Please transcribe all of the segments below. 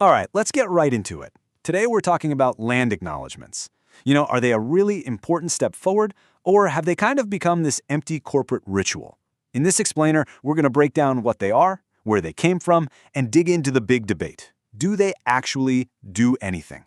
All right, let's get right into it. Today we're talking about land acknowledgements. Are they a really important step forward, or have they kind of become this empty corporate ritual? In this explainer, we're going to break down what they are, where they came from, and dig into the big debate. Do they actually do anything?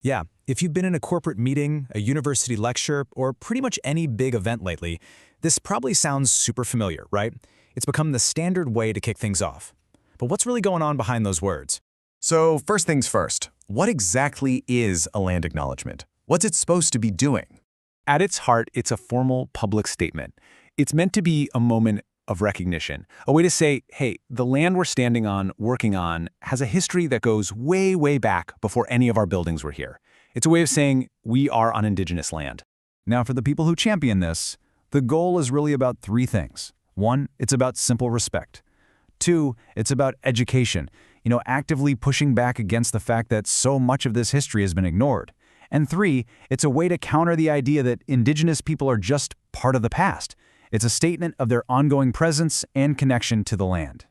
Yeah, if you've been in a corporate meeting, a university lecture, or pretty much any big event lately, this probably sounds super familiar, right? It's become the standard way to kick things off. But what's really going on behind those words? So first things first, what exactly is a land acknowledgement? What's it supposed to be doing? At its heart, it's a formal public statement. It's meant to be a moment of recognition, a way to say, hey, the land we're standing on, working on, has a history that goes way, way back before any of our buildings were here. It's a way of saying we are on Indigenous land. Now, for the people who champion this, the goal is really about three things. One, it's about simple respect. Two, it's about education, actively pushing back against the fact that so much of this history has been ignored. And three, it's a way to counter the idea that Indigenous people are just part of the past. It's a statement of their ongoing presence and connection to the land.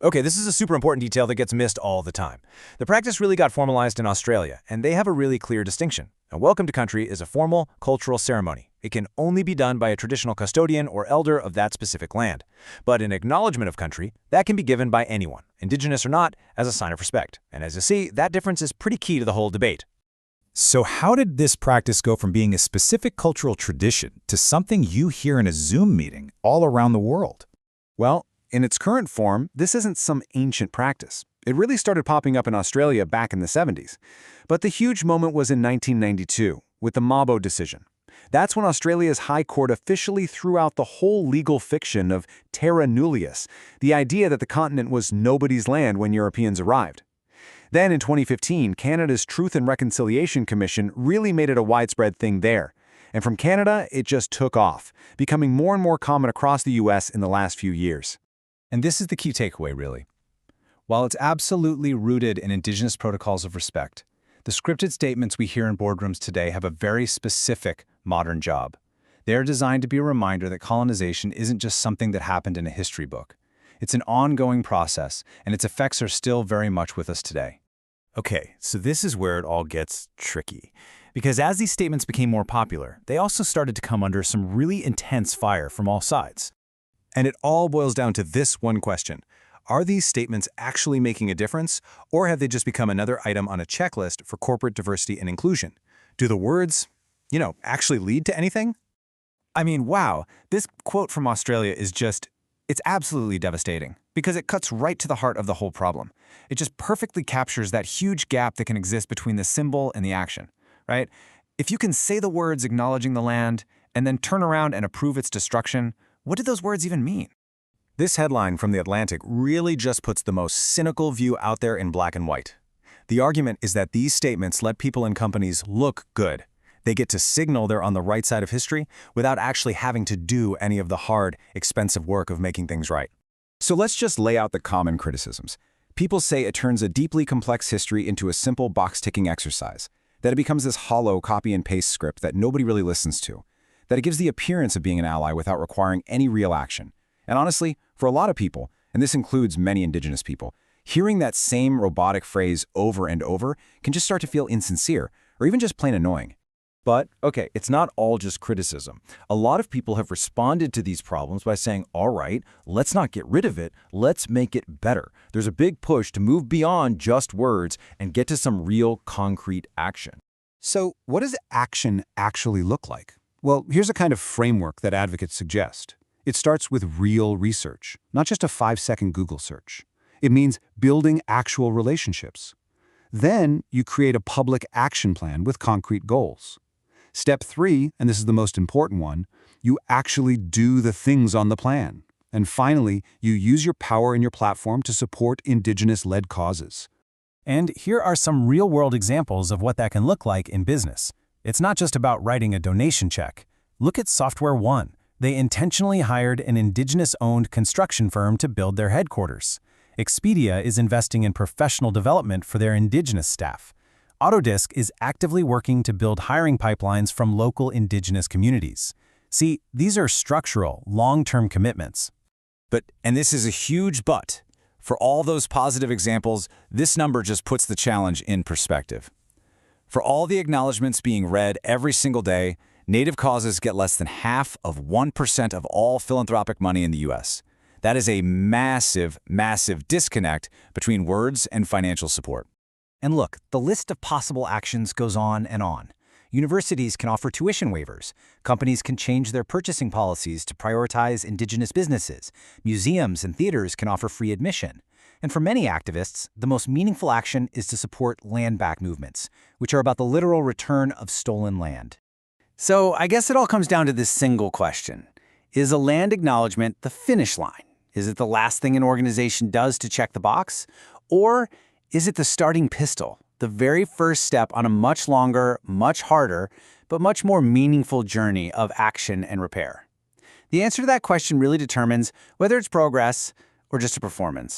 Okay, this is a super important detail that gets missed all the time. The practice really got formalized in Australia, and they have a really clear distinction. A welcome to country is a formal, cultural ceremony. It can only be done by a traditional custodian or elder of that specific land. But an acknowledgement of country, that can be given by anyone, Indigenous or not, as a sign of respect. And as you see, that difference is pretty key to the whole debate. So how did this practice go from being a specific cultural tradition to something you hear in a Zoom meeting all around the world? Well, in its current form, this isn't some ancient practice. It really started popping up in Australia back in the 70s. But the huge moment was in 1992, with the Mabo decision. That's when Australia's High Court officially threw out the whole legal fiction of terra nullius, the idea that the continent was nobody's land when Europeans arrived. Then in 2015, Canada's Truth and Reconciliation Commission really made it a widespread thing there. And from Canada, it just took off, becoming more and more common across the US in the last few years. And this is the key takeaway, really. While it's absolutely rooted in Indigenous protocols of respect, the scripted statements we hear in boardrooms today have a very specific modern job. They are designed to be a reminder that colonization isn't just something that happened in a history book. It's an ongoing process, and its effects are still very much with us today. Okay, so this is where it all gets tricky. Because as these statements became more popular, they also started to come under some really intense fire from all sides. And it all boils down to this one question. Are these statements actually making a difference, or have they just become another item on a checklist for corporate diversity and inclusion? Do the words, actually lead to anything? I mean, wow, this quote from Australia is it's absolutely devastating because it cuts right to the heart of the whole problem. It just perfectly captures that huge gap that can exist between the symbol and the action, right? If you can say the words acknowledging the land and then turn around and approve its destruction, what do those words even mean? This headline from The Atlantic really just puts the most cynical view out there in black and white. The argument is that these statements let people and companies look good. They get to signal they're on the right side of history without actually having to do any of the hard, expensive work of making things right. So let's just lay out the common criticisms. People say it turns a deeply complex history into a simple box-ticking exercise, that it becomes this hollow copy-and-paste script that nobody really listens to, that it gives the appearance of being an ally without requiring any real action. And honestly, for a lot of people, and this includes many Indigenous people, hearing that same robotic phrase over and over can just start to feel insincere, or even just plain annoying. But, okay, it's not all just criticism. A lot of people have responded to these problems by saying, all right, let's not get rid of it, let's make it better. There's a big push to move beyond just words and get to some real concrete action. So what does action actually look like? Well, here's a kind of framework that advocates suggest. It starts with real research, not just a 5-second Google search. It means building actual relationships. Then you create a public action plan with concrete goals. Step 3, and this is the most important one, you actually do the things on the plan. And finally, you use your power and your platform to support Indigenous-led causes. And here are some real-world examples of what that can look like in business. It's not just about writing a donation check. Look at Software One. They intentionally hired an Indigenous-owned construction firm to build their headquarters. Expedia is investing in professional development for their Indigenous staff. Autodesk is actively working to build hiring pipelines from local Indigenous communities. See, these are structural, long-term commitments. And this is a huge but. For all those positive examples, this number just puts the challenge in perspective. For all the acknowledgements being read every single day, Native causes get less than half of 1% of all philanthropic money in the U.S. That is a massive, massive disconnect between words and financial support. And look, the list of possible actions goes on and on. Universities can offer tuition waivers. Companies can change their purchasing policies to prioritize Indigenous businesses. Museums and theaters can offer free admission. And for many activists, the most meaningful action is to support land-back movements, which are about the literal return of stolen land. So I guess it all comes down to this single question. Is a land acknowledgement the finish line? Is it the last thing an organization does to check the box? Or is it the starting pistol, the very first step on a much longer, much harder, but much more meaningful journey of action and repair? The answer to that question really determines whether it's progress or just a performance.